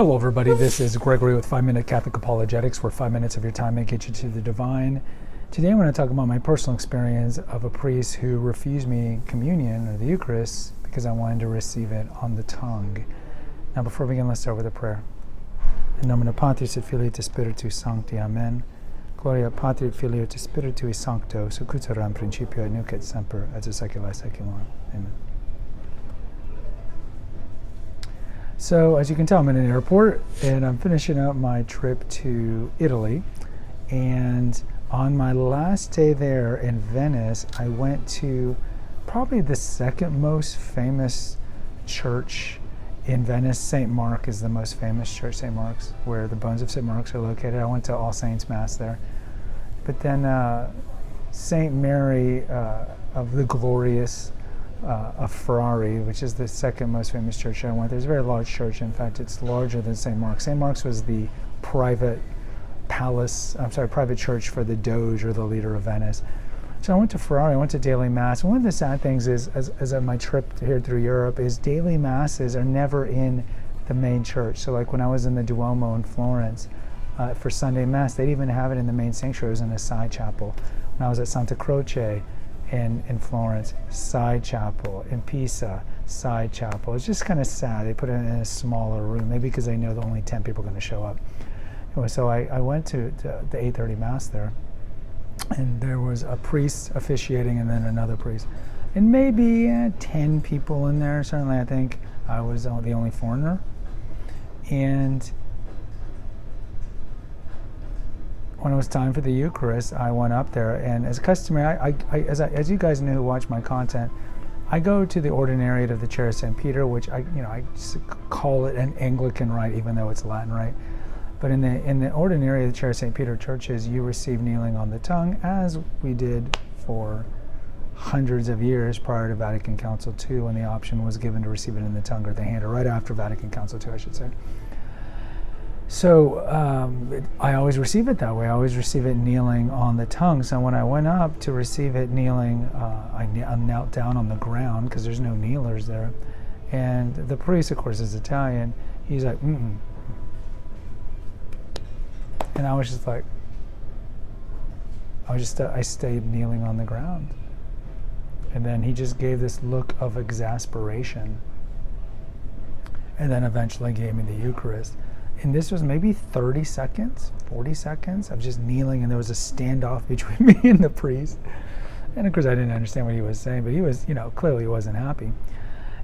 Hello everybody, this is Gregory with 5 Minute Catholic Apologetics, where 5 minutes of your time may get you to the divine. Today I'm going to talk about my personal experience of a priest who refused me communion or the Eucharist because I wanted to receive it on the tongue. Now before we begin, let's start with a prayer. In nomine Patris et Filii et Spiritus Sancti, Amen. Gloria Patri et Filii et Spiritui Sancto, secutor in principio et nunc et semper, et secula seculorum. Amen. So, as you can tell, I'm in an airport, and I'm finishing up my trip to Italy. And on my last day there in Venice, I went to probably the second most famous church in Venice. St. Mark is the most famous church, St. Mark's, where the bones of St. Mark's are located. I went to All Saints Mass there. But then St. Mary of the Glorious of Ferrari, which is the second most famous church I went. There's a very large church. In fact, it's larger than St. Mark's. St. Mark's was the private church for the Doge, or the leader of Venice. So I went to Ferrari, I went to daily Mass. One of the sad things is, as on my trip here through Europe, is daily Masses are never in the main church. So like when I was in the Duomo in Florence for Sunday Mass, they didn't even have it in the main sanctuary. It was in a side chapel. When I was at Santa Croce in Florence, side chapel. In Pisa, side chapel. It's just kind of sad. They put it in a smaller room, maybe because they know that only 10 people are going to show up. Anyway, so I went to the 8:30 Mass there, and there was a priest officiating and then another priest. And maybe 10 people in there, certainly. I think I was the only foreigner. And when it was time for the Eucharist, I went up there, and as customary, as you guys know who watch my content, I go to the ordinariate of the Chair of St. Peter, which I just call it an Anglican rite, even though it's Latin rite. But in the ordinariate of the Chair of St. Peter churches, you receive kneeling on the tongue, as we did for hundreds of years prior to Vatican Council II, when the option was given to receive it in the tongue or the hand, or right after Vatican Council II, I should say. So I always receive it that way. I always receive it kneeling on the tongue. So when I went up to receive it kneeling, I knelt down on the ground because there's no kneelers there. And the priest, of course, is Italian. He's like, mm-mm. And I was just like, I stayed kneeling on the ground. And then he just gave this look of exasperation. And then eventually gave me the Eucharist. And this was maybe 30 seconds, 40 seconds of just kneeling, and there was a standoff between me and the priest. And of course I didn't understand what he was saying, but he was, clearly he wasn't happy.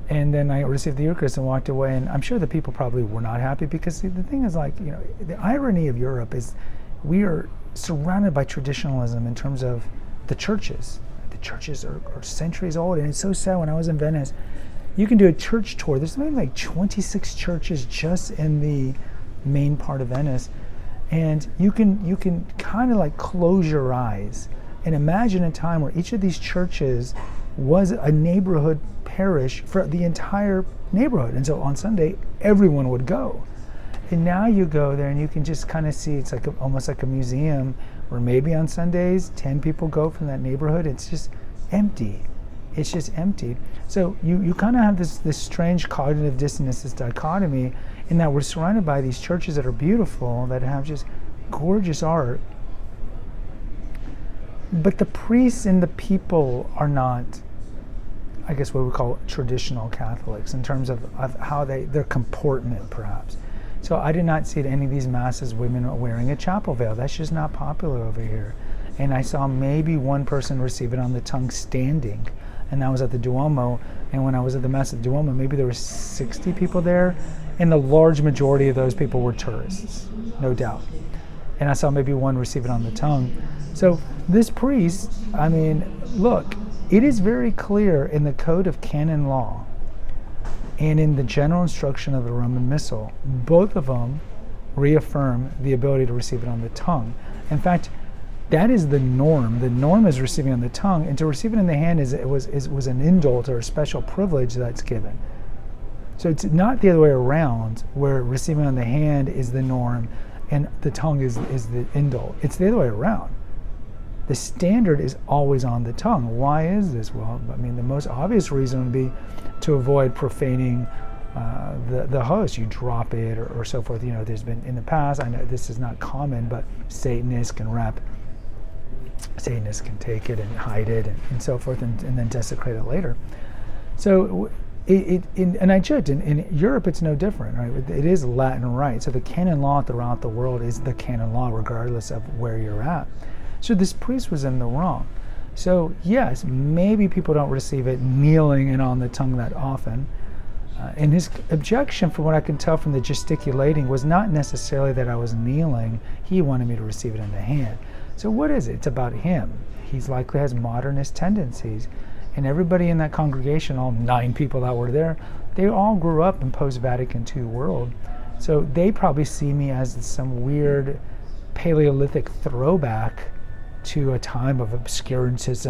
And then I received the Eucharist and walked away, and I'm sure the people probably were not happy, because the thing is, the irony of Europe is we are surrounded by traditionalism in terms of the churches. The churches are centuries old, and it's so sad. When I was in Venice, you can do a church tour. There's maybe like 26 churches just in the main part of Venice, and you can kind of like close your eyes and imagine a time where each of these churches was a neighborhood parish for the entire neighborhood, and so on Sunday everyone would go. And now you go there and you can just kind of see, it's like almost like a museum, where maybe on Sundays 10 people go from that neighborhood. It's just empty. It's just empty. So you kind of have this strange cognitive dissonance, this dichotomy, in that we're surrounded by these churches that are beautiful, that have just gorgeous art, but the priests and the people are not, I guess, what we call traditional Catholics in terms of how their comportment, perhaps. So I did not see at any of these Masses women wearing a chapel veil. That's just not popular over here. And I saw maybe one person receive it on the tongue standing, and that was at the Duomo. And when I was at the Mass at the Duomo, maybe there were 60 people there, and the large majority of those people were tourists, no doubt. And I saw maybe one receive it on the tongue. So this priest, look, it is very clear in the Code of Canon Law and in the general instruction of the Roman Missal, both of them reaffirm the ability to receive it on the tongue. In fact, that is the norm. The norm is receiving on the tongue, and to receive it in the hand was an indult or a special privilege that's given. So it's not the other way around, where receiving on the hand is the norm and the tongue is the indult. It's the other way around. The standard is always on the tongue. Why is this? Well, the most obvious reason would be to avoid profaning the host. You drop it or so forth. There's been in the past, I know this is not common, but Satanists can take it and hide it and so forth and then desecrate it later. So and I judged, in Europe it's no different, right? It is Latin rite. So the canon law throughout the world is the canon law regardless of where you're at. So this priest was in the wrong. So yes, maybe people don't receive it kneeling and on the tongue that often. And his objection, from what I can tell from the gesticulating, was not necessarily that I was kneeling. He wanted me to receive it in the hand. So what is it? It's about him. He's likely has modernist tendencies. And everybody in that congregation, all 9 people that were there, they all grew up in post-Vatican II world. So they probably see me as some weird Paleolithic throwback to a time of obscurantist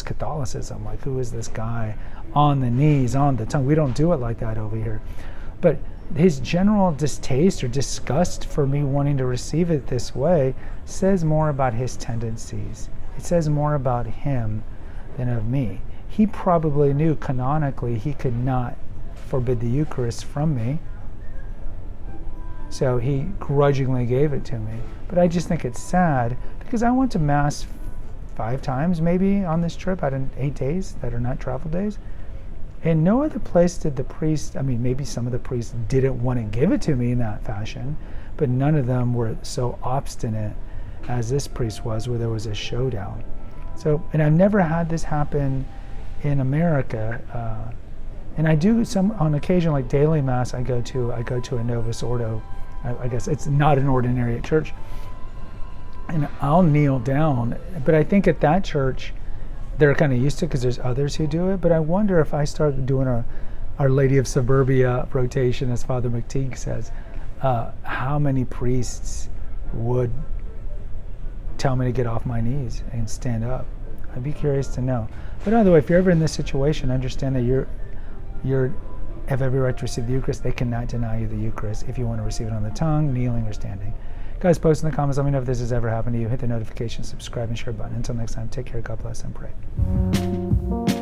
Catholicism. Like, who is this guy on the knees, on the tongue? We don't do it like that over here. But his general distaste or disgust for me wanting to receive it this way says more about his tendencies. It says more about him than of me. He probably knew canonically he could not forbid the Eucharist from me, so he grudgingly gave it to me. But I just think it's sad, because I went to Mass 5 times maybe on this trip out of 8 days that are not travel days. And no other place did the priest, maybe some of the priests didn't want to give it to me in that fashion, but none of them were so obstinate as this priest was, where there was a showdown. So, and I've never had this happen in America. And I do some, on occasion, like daily Mass, I go to a Novus Ordo. I guess it's not an ordinary at church. And I'll kneel down, but I think at that church, they're kind of used to it because there's others who do it. But I wonder if I started doing Our Lady of Suburbia rotation, as Father McTeague says, how many priests would tell me to get off my knees and stand up? I'd be curious to know. But either way, if you're ever in this situation, understand that you have every right to receive the Eucharist. They cannot deny you the Eucharist if you want to receive it on the tongue, kneeling, or standing. Guys, post in the comments. Let me know if this has ever happened to you. Hit the notification, subscribe, and share button. Until next time, take care, God bless, and pray.